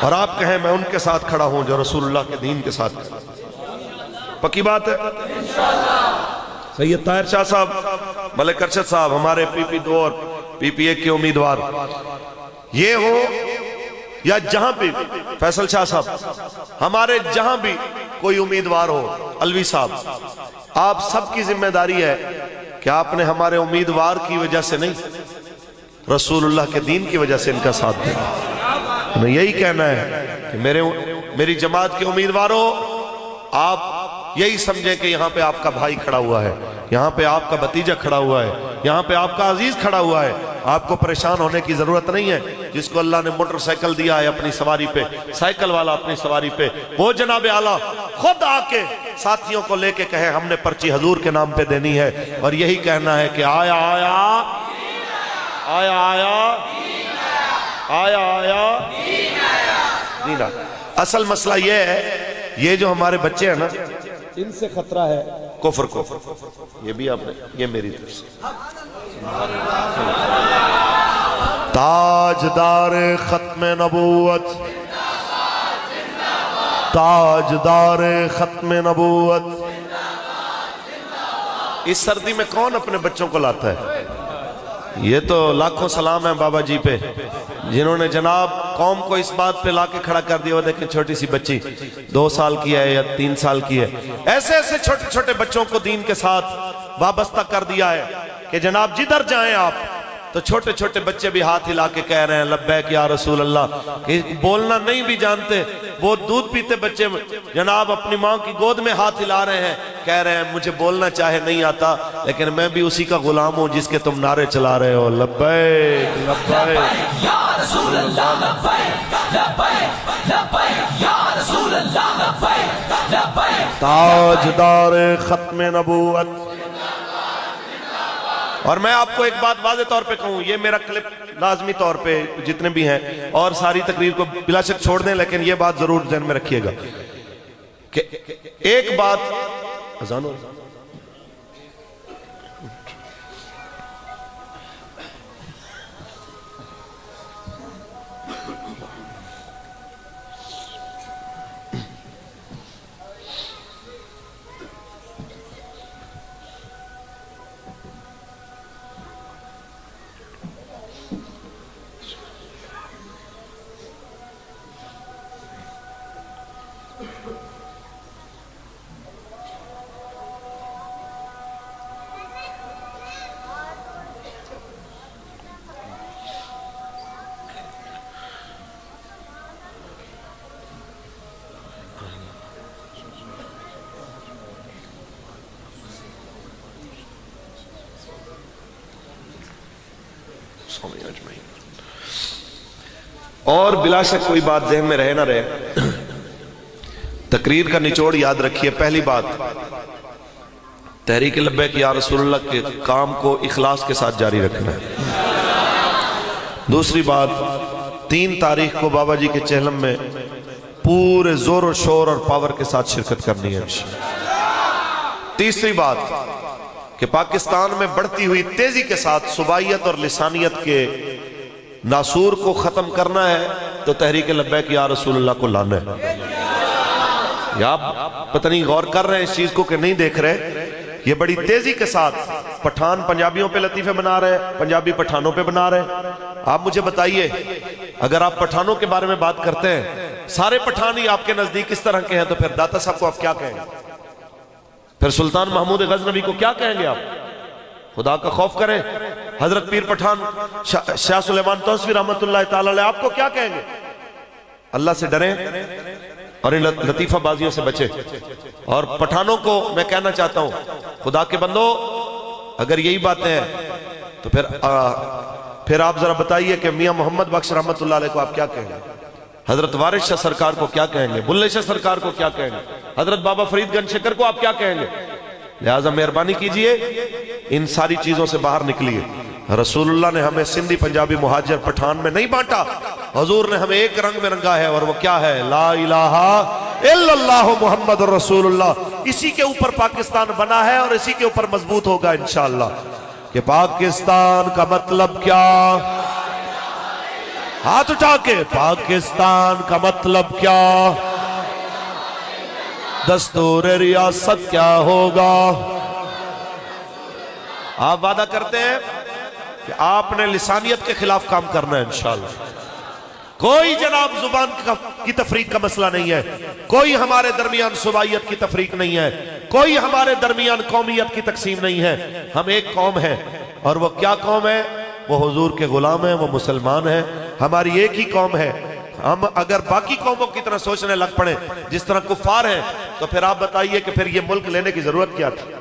اور آپ کہیں میں ان کے ساتھ کھڑا ہوں جو رسول اللہ کے دین کے ساتھ. پکی بات ہے. سید طاہر شاہ صاحب، ملک ارشد صاحب، ہمارے PP2 اور PP1 کے امیدوار، یہ ہو یا جہاں بھی فیصل شاہ صاحب، ہمارے جہاں بھی کوئی امیدوار ہو، الوی صاحب، آپ سب کی ذمہ داری ہے کہ آپ نے ہمارے امیدوار کی وجہ سے نہیں، رسول اللہ کے دین کی وجہ سے ان کا ساتھ دیں. ہمیں یہی کہنا ہے کہ میری جماعت کے امیدواروں، آپ یہی سمجھیں کہ یہاں پہ آپ کا بھائی کھڑا ہوا ہے، یہاں پہ آپ کا بھتیجا کھڑا ہوا ہے، یہاں پہ آپ کا عزیز کھڑا ہوا ہے. آپ کو پریشان ہونے کی ضرورت نہیں ہے. جس کو اللہ نے موٹر سائیکل دیا ہے اپنی سواری پہ، سائیکل والا اپنی سواری پہ، وہ جناب اعلیٰ خود آ کے ساتھیوں کو لے کے کہے ہم نے پرچی حضور کے نام پہ دینی ہے، اور یہی کہنا ہے کہ آیا آیا آیا آیا آیا آیا دینا. اصل مسئلہ یہ ہے، یہ جو ہمارے بچے ہیں نا، ان سے خطرہ ہے کفر کو. یہ بھی آپ نے، یہ میری طرف سے تاجدار ختم نبوت، تاجدار ختم نبوت. اس سردی میں کون اپنے بچوں کو لاتا ہے؟ یہ تو لاکھوں سلام ہیں بابا جی پہ جنہوں نے جناب قوم کو اس بات پہ لا کے کھڑا کر دیا. وہ دیکھیں چھوٹی سی بچی 2 سال کی ہے یا 3 سال کی ہے، ایسے ایسے چھوٹے چھوٹے بچوں کو دین کے ساتھ وابستہ کر دیا ہے کہ جناب جدھر جائیں آپ تو چھوٹے چھوٹے بچے بھی ہاتھ ہلا کے کہہ رہے ہیں لبیک یا رسول اللہ. کہ بولنا نہیں بھی جانتے، وہ دودھ پیتے بچے جناب اپنی ماں کی گود میں ہاتھ ہلا رہے ہیں، کہہ رہے ہیں مجھے بولنا چاہے نہیں آتا لیکن میں بھی اسی کا غلام ہوں جس کے تم نعرے چلا رہے ہو، لبیک لبیک یا رسول اللہ، لبیک لبیک لبیک یا تاجدار ختم نبوت. اور میں آپ کو ایک بات واضح طور پہ کہوں، یہ میرا کلپ لازمی طور پہ جتنے بھی ہیں اور ساری تقریر کو بلا شک چھوڑ دیں، لیکن یہ بات ضرور ذہن میں رکھیے گا کہ ایک بات اذان ہو اور بلا شک کوئی بات ذہن میں رہے نہ رہے، تقریر کا نچوڑ یاد رکھیے. پہلی بات، تحریک لبیک یا رسول اللہ کے کام کو اخلاص کے ساتھ جاری رکھنا ہے. دوسری بات، 3 تاریخ کو بابا جی کے چہلم میں پورے زور و شور اور پاور کے ساتھ شرکت کرنی ہے. تیسری بات کہ پاکستان میں بڑھتی ہوئی تیزی کے ساتھ صوبائیت اور لسانیت کے ناسور کو ختم کرنا ہے تو تحریک لبیک یا رسول اللہ کو لانا ہے. یا آپ پتہ نہیں غور کر رہے ہیں اس چیز کو کہ نہیں دیکھ رہے، یہ بڑی تیزی کے ساتھ پٹھان پنجابیوں پہ لطیفے بنا رہے ہیں، پنجابی پٹھانوں پہ بنا رہے ہیں. آپ مجھے بتائیے، اگر آپ پٹھانوں کے بارے میں بات کرتے ہیں، سارے پٹھان ہی آپ کے نزدیک اس طرح کے ہیں، تو پھر داتا صاحب کو آپ کیا کہیں گے؟ پھر سلطان محمود غزنوی کو کیا کہیں گے آپ؟ خدا کا خوف کریں. حضرت پیر پٹھان شاہ سلیمان توسوی رحمت اللہ تعالی علیہ آپ کو کیا کہیں گے؟ اللہ سے ڈریں اور ان لطیفہ بازیوں سے بچیں. اور پٹھانوں کو میں کہنا چاہتا ہوں، خدا کے بندو، اگر یہی باتیں ہیں تو پھر آپ ذرا بتائیے کہ میاں محمد بخش رحمت اللہ علیہ کو آپ کیا کہیں گے؟ حضرت وارث شاہ سرکار کو کیا کہیں گے؟ بلے شاہ سرکار کو کیا کہیں گے؟ حضرت بابا فرید گنج شکر کو آپ کیا کہیں گے؟ لہٰذا مہربانی کیجئے، ان ساری چیزوں سے باہر نکلیے. رسول اللہ نے ہمیں سندھی پنجابی مہاجر پٹھان میں نہیں بانٹا، حضور نے ہمیں ایک رنگ میں رنگا ہے، اور وہ کیا ہے؟ لا الہ الا اللہ محمد رسول اللہ. اسی کے اوپر پاکستان بنا ہے اور اسی کے اوپر مضبوط ہوگا انشاءاللہ. کہ پاکستان کا مطلب کیا؟ ہاتھ اٹھا کے، پاکستان کا مطلب کیا؟ دستور ریاست کیا ہوگا؟ آپ وعدہ کرتے ہیں کہ آپ نے لسانیت کے خلاف کام کرنا ہے انشاءاللہ. کوئی جناب زبان کی تفریق کا مسئلہ نہیں ہے، کوئی ہمارے درمیان صوبائیت کی تفریق نہیں ہے، کوئی ہمارے درمیان قومیت کی تقسیم نہیں ہے. ہم ایک قوم ہیں، اور وہ کیا قوم ہے؟ وہ حضور کے غلام ہیں، وہ مسلمان ہیں. ہماری ایک ہی قوم ہے. ہم اگر باقی قوموں کی طرح سوچنے لگ پڑیں جس طرح کفار ہیں، تو پھر آپ بتائیے کہ پھر یہ ملک لینے کی ضرورت کیا تھی؟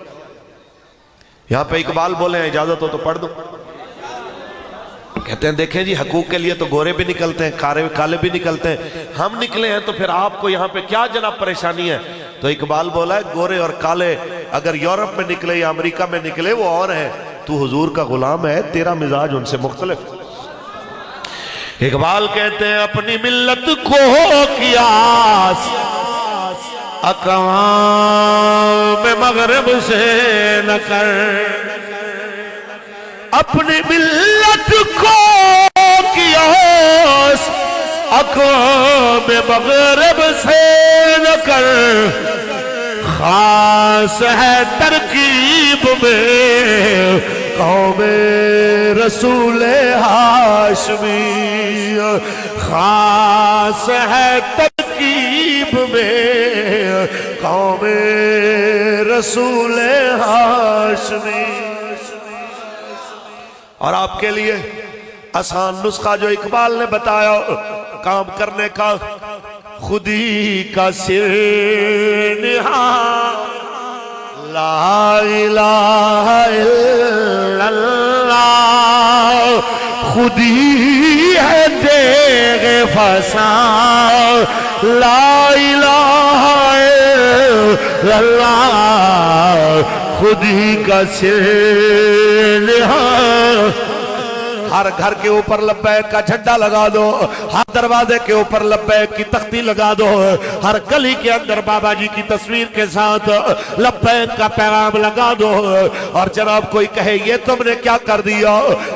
یہاں پہ اقبال بولے ہیں، اجازت ہو تو پڑھ دو. کہتے ہیں دیکھیں جی، حقوق کے لیے تو گورے بھی نکلتے ہیں، کالے بھی نکلتے ہیں، ہم نکلے ہیں، تو پھر آپ کو یہاں پہ کیا جناب پریشانی ہے؟ تو اقبال بولا ہے، گورے اور کالے اگر یورپ میں نکلے یا امریکہ میں نکلے وہ اور ہیں، تو حضور کا غلام ہے، تیرا مزاج ان سے مختلف. اقبال کہتے ہیں اپنی ملت کو قیاس اقوام مغرب سے نہ کر، اپنی ملت کو قیاس اقوام مغرب سے نہ کر. خاص ہے ترکیب میں قوم رسول ہاشمی، خاص ہے ترکیب میں قوم رسول ہاشمی. اور آپ کے لیے آسان نسخہ جو اقبال نے بتایا کام کرنے کا، خودی کا سر نہاں لا الہ الا اللہ، خودی ہے دیغ فسان لا الہ الا اللہ خود ہی کا سین ہر گھر کے اوپر لبیک کا جھنڈا لگا دو، ہر دروازے کے اوپر لبیک کی تختی لگا دو، ہر گلی کے اندر بابا جی کی تصویر کے ساتھ لبیک کا پیغام لگا دو۔ اور جناب کوئی کہے یہ تم نے کیا کر دیا،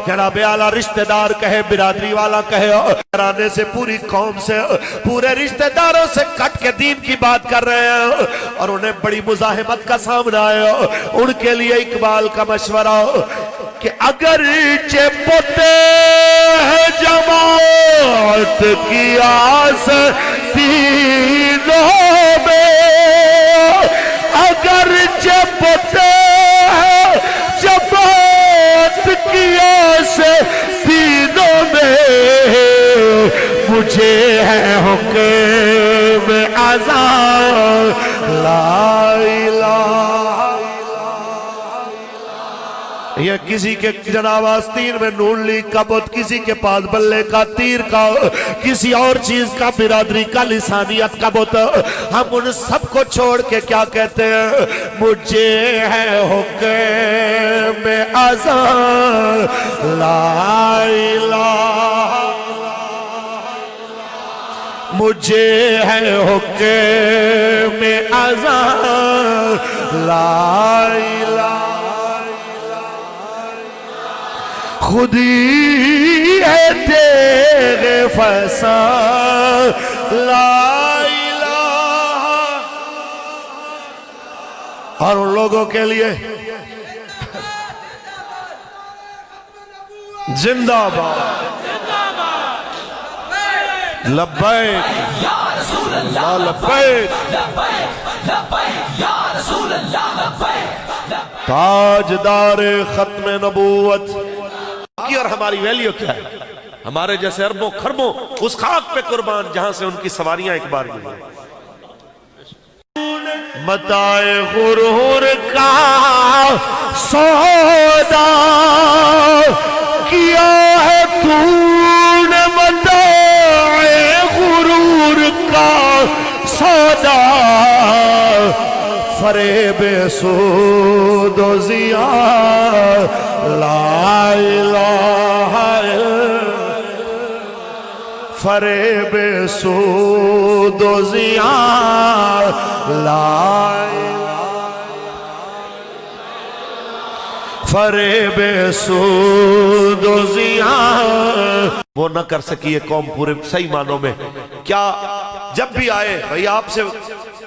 جناب اعلیٰ رشتہ دار کہے، برادری والا کہے، گھرانے سے پوری قوم سے پورے رشتہ داروں سے کٹ کے دین کی بات کر رہے ہیں اور انہیں بڑی مزاحمت کا سامنا ہے۔ ان کے لیے اقبال کا مشورہ کہ اگرچہ پتے ہیں جماعت کی آستینوں میں، اگرچہ پتے ہیں جماعت کی آستینوں میں، مجھے ہے حکم اذان لا الہ۔ یہ کسی کے جناب آستین میں نون لیگ کا بت، کسی کے پاس بلے کا، تیر کا، کسی اور چیز کا، برادری کا، لسانیت کا بت، ہم ان سب کو چھوڑ کے کیا کہتے ہیں، مجھے ہے حکم اذان لا الہ، مجھے ہے حکم اذان لا الہ، خودی ہے تیرے فسان لا الہ۔ اور ان لوگوں کے لیے زندہ باد، لبیک یا لبیک، تاجدار ختم نبوت کی۔ اور ہماری ویلیو کیا ہے؟ ہمارے جیسے اربوں خربوں اس خاک پہ قربان جہاں سے ان کی سواریاں ایک بار گئی۔ متاع غرور کا سودا کیا ہے تو نے، متاع غرور کا سودا، فریب سود و زیان لا الہ الا، فریب سود و زیان لا الہ، فریب سود و زیان۔ وہ نہ کر سکی یہ قوم پورے صحیح معنوں میں۔ کیا جب بھی آئے بھئی آپ سے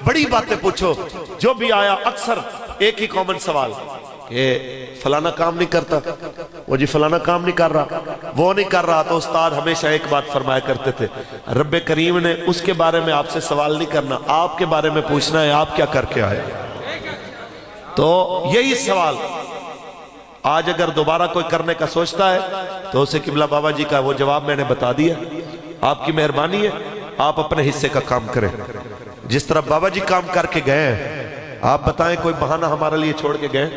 بڑی باتیں پوچھو، جو بھی آیا اکثر ایک ہی کامن سوال کہ فلانا کام نہیں کرتا، وہ جی فلانا کام نہیں کر رہا، وہ نہیں کر رہا۔ تو استاد ہمیشہ ایک بات فرمایا کرتے تھے، رب کریم نے اس کے بارے میں آپ سے سوال نہیں کرنا، آپ کے بارے میں پوچھنا ہے آپ کیا کر کے آئے۔ تو یہی سوال آج اگر دوبارہ کوئی کرنے کا سوچتا ہے تو اسے قبلہ بابا جی کا وہ جواب میں نے بتا دیا۔ آپ کی مہربانی ہے، آپ اپنے حصے کا کام کریں، جس طرح بابا جی کام کر کے گئے ہیں۔ آپ بتائیں کوئی بہانہ ہمارے لیے چھوڑ کے گئے؟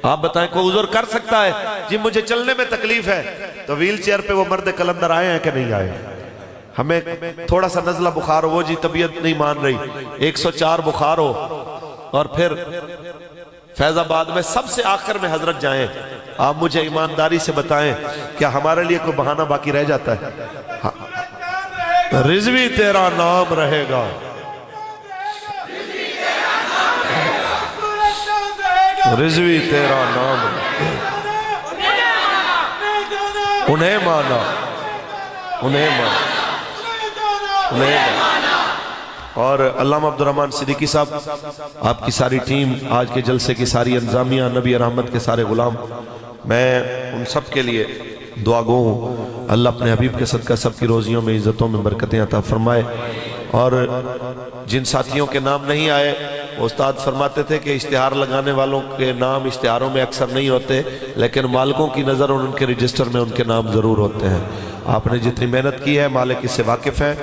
آپ بتائیں کوئی عذر کر سکتا ہے جی مجھے چلنے میں تکلیف ہے، تو ویل چیئر پہ وہ مرد کلندر آئے ہیں کہ نہیں آئے؟ ہمیں تھوڑا سا نزلہ بخار ہو، وہ جی طبیعت نہیں مان رہی، 104 بخار ہو، اور پھر فیض آباد میں سب سے آخر میں حضرت جائیں، آپ مجھے ایمانداری سے بتائیں کیا ہمارے لیے کوئی بہانہ باقی رہ جاتا ہے؟ رضوی تیرا نام رہے گا، رضوی تیرا نام، انہیں مانا، انہیں مانا، انہیں مانا۔ اور علامہ عبدالرحمن صدیقی صاحب، آپ کی ساری ٹیم، آج کے جلسے کی ساری انظامیہ، نبی رحمت کے سارے غلام، میں ان سب کے لیے دعا گو ہوں، اللہ اپنے حبیب کے صدقہ سب کی روزیوں میں عزتوں میں برکتیں عطا فرمائے۔ اور جن ساتھیوں کے نام نہیں آئے، استاد فرماتے تھے کہ اشتہار لگانے والوں کے نام اشتہاروں میں اکثر نہیں ہوتے، لیکن مالکوں کی نظر اور ان کے رجسٹر میں ان کے نام ضرور ہوتے ہیں۔ آپ نے جتنی محنت کی ہے مالک اس سے واقف ہیں،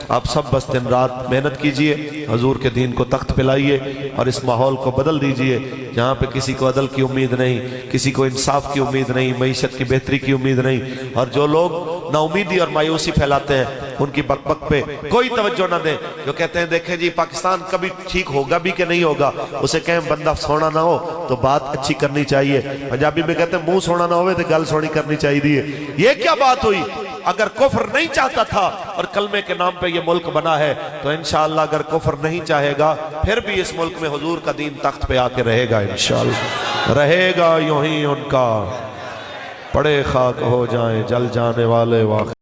آپ سب بس دن رات محنت کیجئے، حضور کے دین کو تخت پہ لائیے اور اس ماحول کو بدل دیجئے جہاں پہ کسی کو عدل کی امید نہیں، کسی کو انصاف کی امید نہیں، معیشت کی بہتری کی امید نہیں، اور جو لوگ نا امیدی اور مایوسی پھیلاتے ہیں ان کی بک بک پہ کوئی توجہ نہ دیں۔ جو کہتے ہیں دیکھیں جی پاکستان کبھی ٹھیک ہوگا بھی کہ نہیں ہوگا، اسے کہیں بندہ سونا نہ ہو تو بات اچھی کرنی چاہیے۔ پنجابی میں کہتے ہیں منہ سونا نہ ہوئے تو گل سونی کرنی چاہیے۔ یہ کیا بات ہوئی؟ اگر کفر نہیں چاہتا تھا اور کلمے کے نام پہ یہ ملک بنا ہے تو انشاءاللہ اگر کفر نہیں چاہے گا پھر بھی اس ملک میں حضور کا دین تخت پہ آ کے رہے گا، انشاءاللہ رہے گا یوں ہی ان کا، پڑے خاک ہو جائیں جل جانے والے واقع